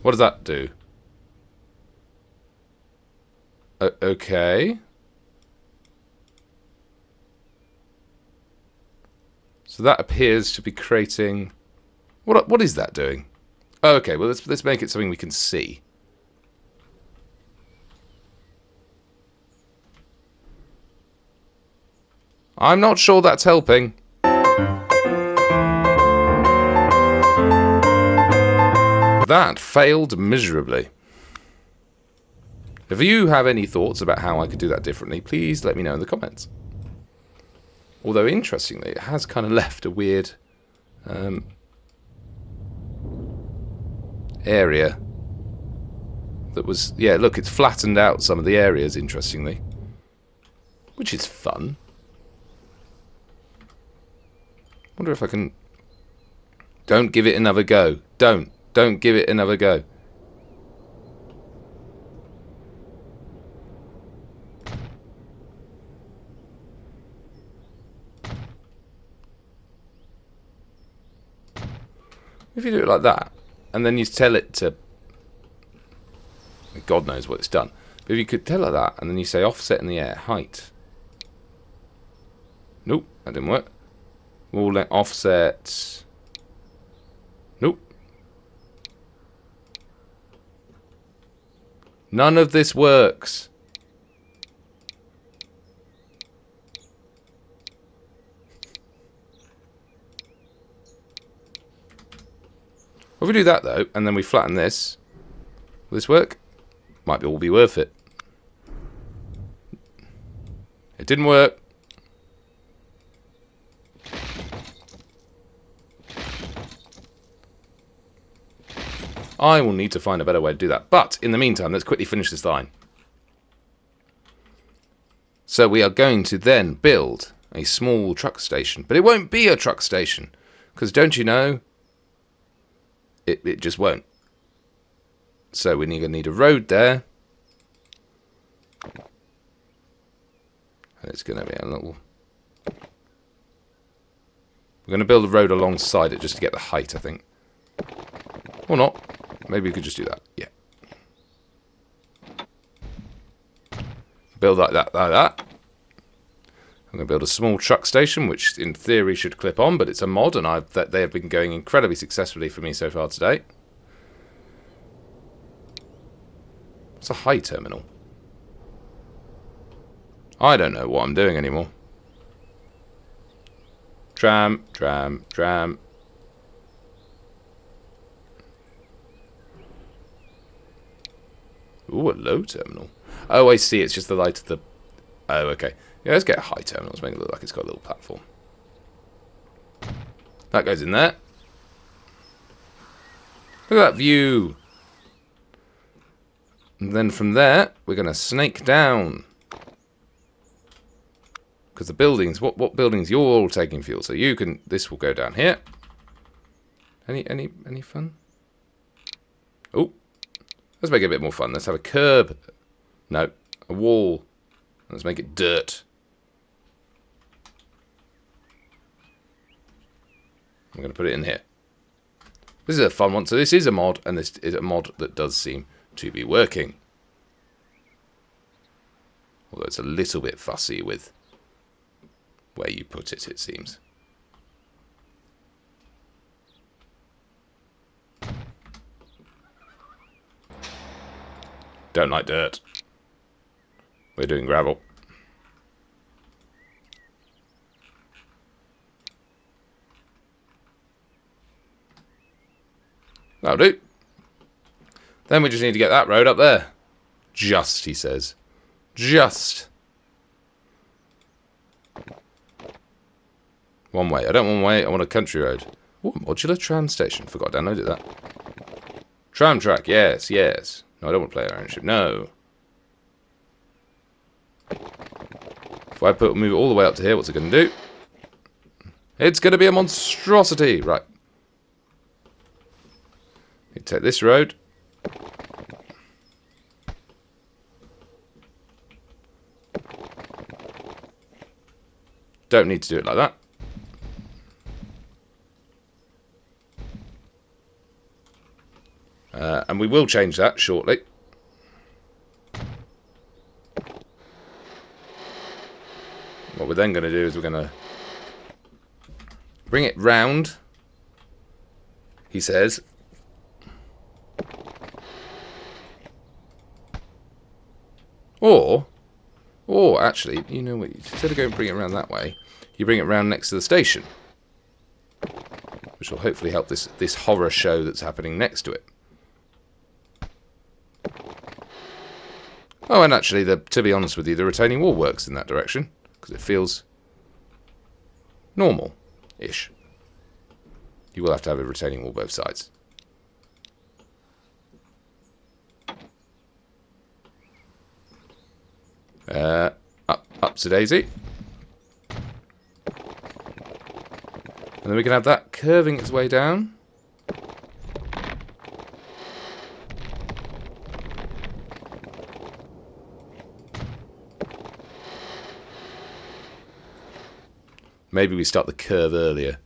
What does that do? Okay. So that appears to be creating... What is that doing? Oh, okay, well let's make it something we can see. I'm not sure that's helping. That failed miserably. If you have any thoughts about how I could do that differently, please let me know in the comments. Although, interestingly, it has kind of left a weird area that was... Yeah, look, it's flattened out some of the areas, interestingly. Which is fun. Wonder if I can... Don't give it another go. Don't give it another go. If you do it like that, and then you tell it to... God knows what it's done. But if you could tell it like that, and then you say offset in the air, height. Nope, that didn't work. Wall length, offset... Nope. None of this works. If we do that though, and then we flatten this, will this work? Might all be worth it. It didn't work. I will need to find a better way to do that. But in the meantime, let's quickly finish this line. So we are going to then build a small truck station. But it won't be a truck station. Because don't you know, it just won't. So we're going to need a road there. And it's going to be a little... We're going to build a road alongside it just to get the height, I think. Or not. Maybe we could just do that. Yeah. Build like that, like that. I'm going to build a small truck station, which in theory should clip on, but it's a mod, and they have been going incredibly successfully for me so far today. It's a high terminal. I don't know what I'm doing anymore. Tram, tram, tram. Ooh, a low terminal. Oh, I see. It's just the light of the... Oh, okay. Yeah, let's get a high terminal. Let's make it look like it's got a little platform. That goes in there. Look at that view. And then from there, we're going to snake down. Because the buildings... What buildings? You're all taking fuel. So you can... This will go down here. Any fun? Oh. Let's make it a bit more fun. Let's have a curb. No, a wall. Let's make it dirt. I'm going to put it in here. This is a fun one. So this is a mod, and this is a mod that does seem to be working. Although it's a little bit fussy with where you put it, it seems. Don't like dirt. We're doing gravel. That'll do. Then we just need to get that road up there. Just, he says. Just. One way. I don't want one way. I want a country road. Ooh, modular tram station. Forgot I downloaded that. Tram track. Yes, yes. No, I don't want player ownership. No. If I move it all the way up to here, what's it going to do? It's going to be a monstrosity. Right. You take this road. Don't need to do it like that. And we will change that shortly. What we're then going to do is we're going to bring it round, he says. Or actually, you know what, instead of going and bring it around that way, you bring it round next to the station. Which will hopefully help this horror show that's happening next to it. Oh, and actually, to be honest with you, the retaining wall works in that direction, because it feels normal-ish. You will have to have a retaining wall both sides. Up to Daisy. And then we can have that curving its way down. Maybe we start the curve earlier,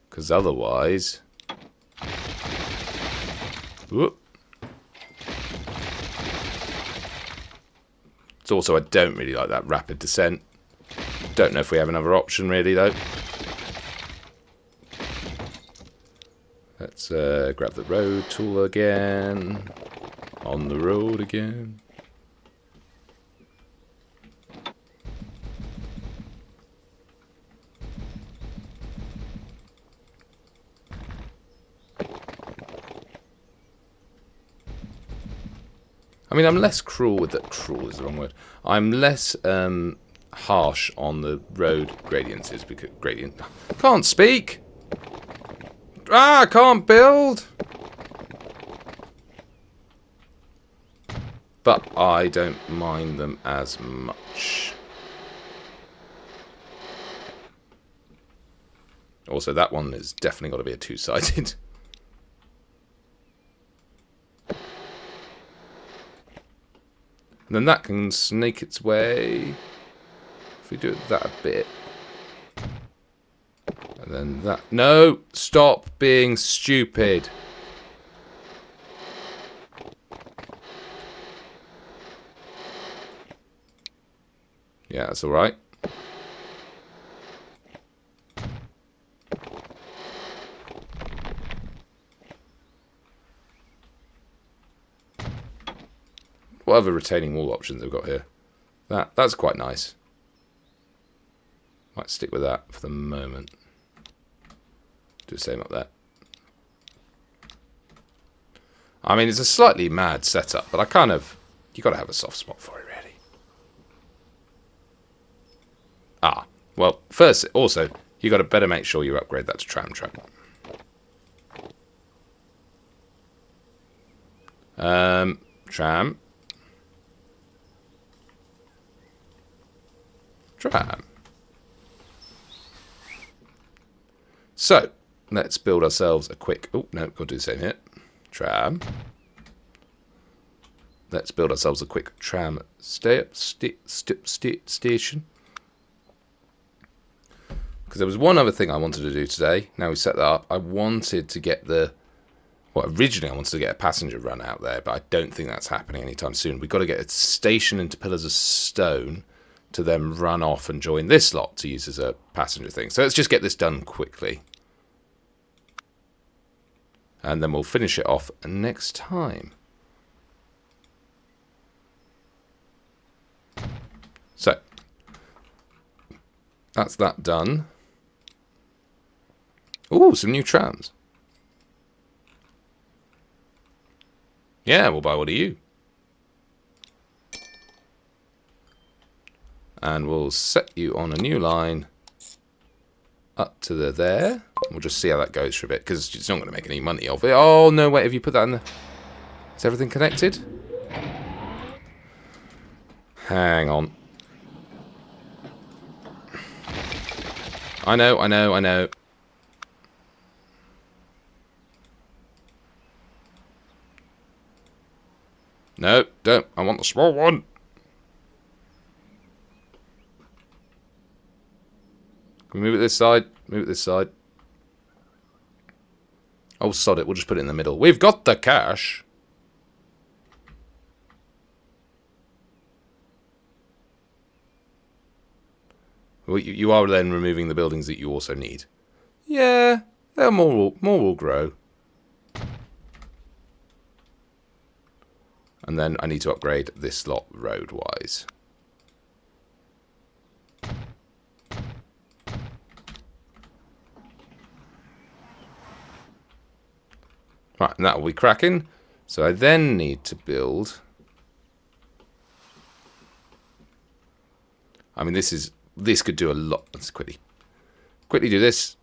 because otherwise... Whoop. It's also, I don't really like that rapid descent. Don't know if we have another option really, though. Let's grab the road tool again. On the road again. I mean, I'm less cruel with that. Cruel is the wrong word. I'm less harsh on the road gradients, because gradient. Can't speak. I can't build. But I don't mind them as much. Also, that one is definitely got to be a two-sided. And then that can snake its way. If we do that a bit. And then that. No! Stop being stupid. Yeah, that's alright. What other retaining wall options they've got here? That's quite nice. Might stick with that for the moment. Do the same up there. I mean, it's a slightly mad setup, but you got to have a soft spot for it, really. Well, first, also, you got to better make sure you upgrade that to tram track. Tram. So, let's build ourselves a quick... Oh, no, got to do the same here. Tram. Let's build ourselves a quick tram station. Because there was one other thing I wanted to do today. Now we set that up. I wanted to get the... Well, originally I wanted to get a passenger run out there, but I don't think that's happening anytime soon. We've got to get a station into Pillars of Stone to then run off and join this lot to use as a passenger thing. So let's just get this done quickly. And then we'll finish it off next time. So, that's that done. Ooh, some new trams. Yeah, we'll buy one of you. And we'll set you on a new line up to there. We'll just see how that goes for a bit, because it's not going to make any money off it. Oh, no, wait, have you put that in the... Is everything connected? Hang on. I know. No, don't. I want the small one. Can we move it this side? Move it this side. Oh, sod it. We'll just put it in the middle. We've got the cash. Well, you are then removing the buildings that you also need. Yeah, more will grow. And then I need to upgrade this slot road-wise. Right, and that will be cracking. So I then need to build... I mean, this could do a lot. Let's quickly do this.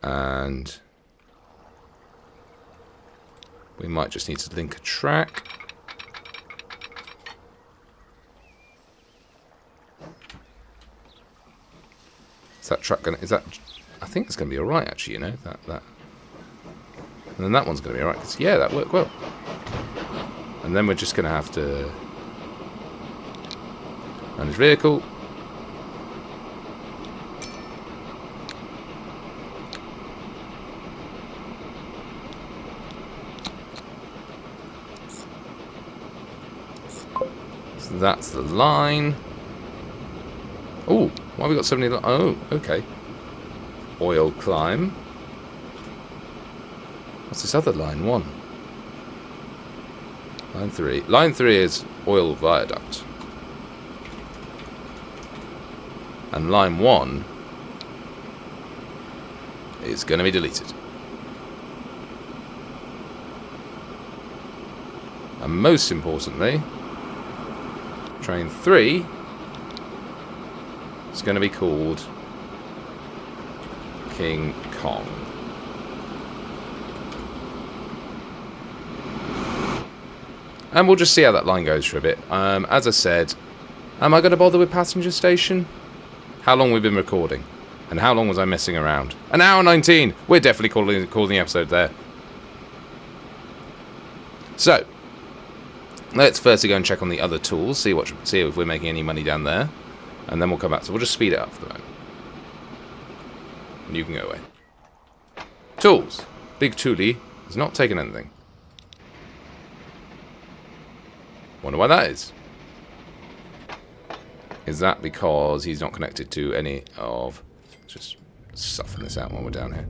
And we might just need to link a track. Is that track gonna? Is that? I think it's gonna be all right, actually. You know that. And then that one's gonna be all right. 'Cause, yeah, that worked well. And then we're just gonna have to manage vehicle. So that's the line. Oh, why have we got so many? Oh, okay. Oil climb. What's this other line? 1. Line 3. Line 3 is oil viaduct. And line 1 is going to be deleted. And most importantly, train 3 is going to be called King Kong. And we'll just see how that line goes for a bit. As I said, am I going to bother with passenger station? How long we've been recording? And how long was I messing around? An hour 19! We're definitely calling the episode there. So, let's firstly go and check on the other tools, see if we're making any money down there. And then we'll come back. So we'll just speed it up for the moment. And you can go away. Tools. Big Toolie has not taken anything. Wonder why that is. Is that because he's not connected to any of... Let's just soften this out while we're down here.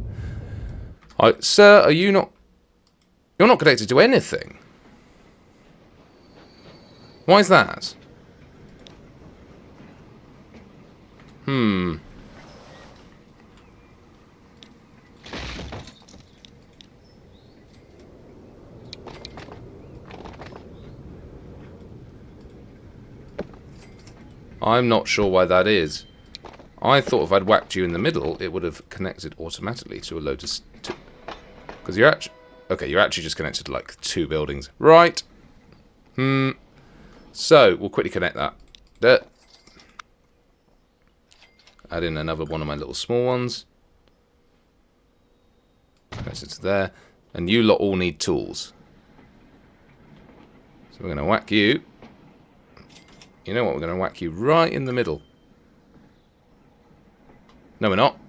Alright, sir, are you not... You're not connected to anything. Why is that? I'm not sure why that is. I thought if I'd whacked you in the middle, it would have connected automatically to a load of... Because you're actually... Okay, you're actually just connected to, like, 2 buildings. Right. So, we'll quickly connect that. There. Add in another one of my little small ones. Connect it to there. And you lot all need tools. So we're going to whack you. You know what? We're going to whack you right in the middle. No, we're not.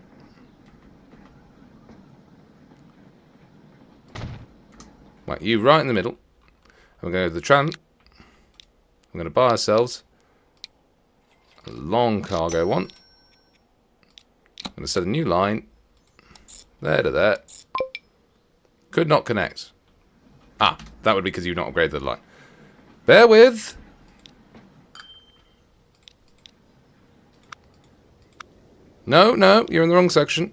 Whack you right in the middle. And we're going to go to the tram. We're going to buy ourselves a long cargo one. I'm going to set a new line. There to there. Could not connect. Ah, that would be because you've not upgraded the line. Bear with. No, no, you're in the wrong section.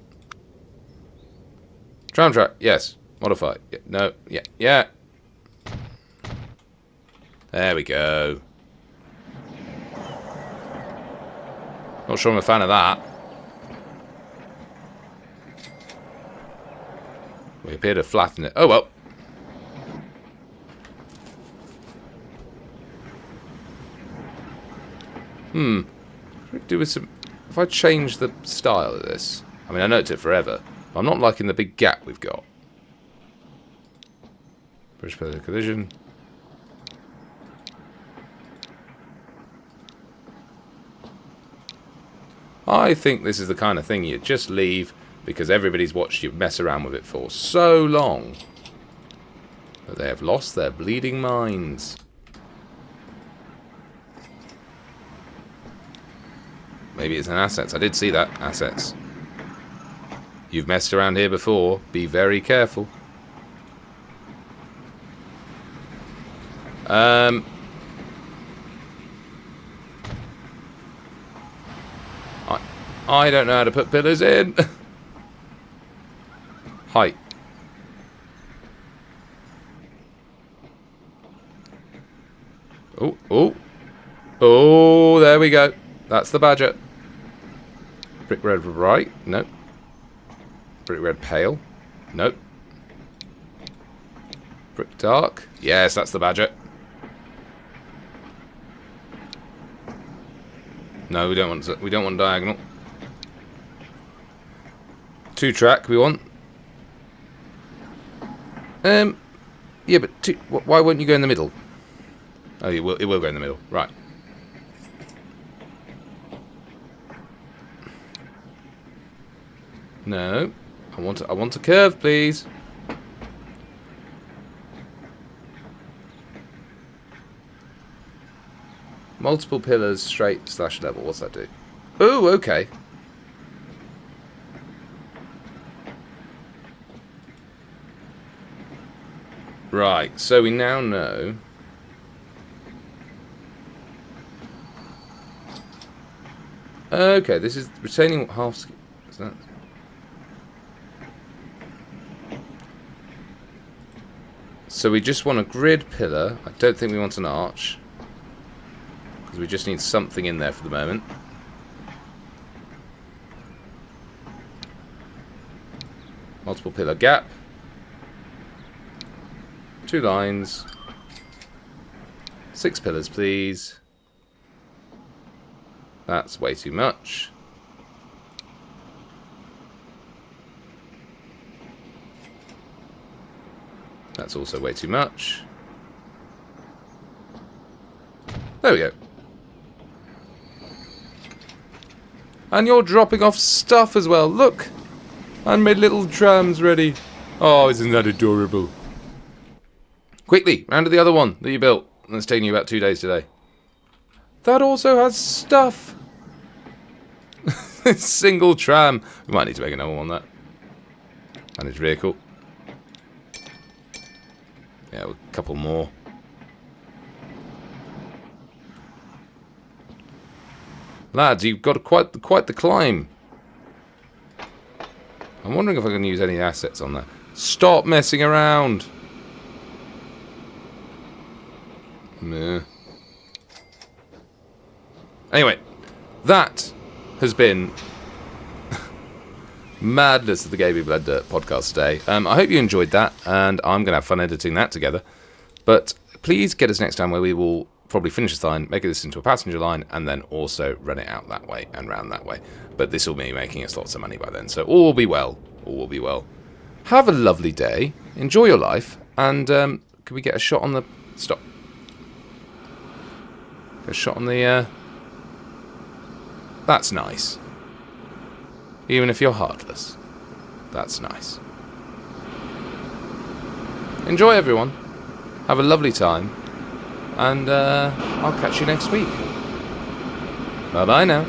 Tram track, yes. Modify. Yeah, no, yeah, yeah. There we go. Not sure I'm a fan of that. We appear to flatten it. Oh, well. What do we do with some if I change the style of this, I mean, I know it took forever, but I'm not liking the big gap we've got. Bridge pillar collision. I think this is the kind of thing you just leave because everybody's watched you mess around with it for so long that they have lost their bleeding minds. Maybe it's an assets. I did see that. Assets. You've messed around here before. Be very careful. I don't know how to put pillars in. Height. Oh, oh. Oh, there we go. That's the badger. Brick red right? Nope. Brick red pale? Nope. Brick dark? Yes, that's the badger. No, we don't want diagonal. 2-track we want. Yeah, but why won't you go in the middle? Oh, it will go in the middle. Right. No, I want a curve, please. Multiple pillars, straight / level. What's that do? Oh, okay. Right, so we now know. Okay, this is retaining half. Is that? So we just want a grid pillar. I don't think we want an arch. Because we just need something in there for the moment. Multiple pillar gap. 2 lines. 6 pillars, please. That's way too much. That's also way too much. There we go. And you're dropping off stuff as well. Look! I made little trams ready. Oh, isn't that adorable? Quickly, round to the other one that you built. That's taking you about 2 days today. That also has stuff. Single tram. We might need to make another one on that. Managed vehicle. Yeah, a couple more. Lads, you've got quite the climb. I'm wondering if I can use any assets on that. Stop messing around. Meh. Anyway, that has been madness of the Gaming Blender podcast today. I hope you enjoyed that, and I'm going to have fun editing that together. But please get us next time where we will probably finish this line, make this into a passenger line, and then also run it out that way and round that way. But this will be making us lots of money by then. So all will be well. All will be well. Have a lovely day. Enjoy your life. And can we get a shot on the... Stop. Get a shot on the... That's nice. Even if you're heartless. That's nice. Enjoy, everyone. Have a lovely time. And I'll catch you next week. Bye-bye now.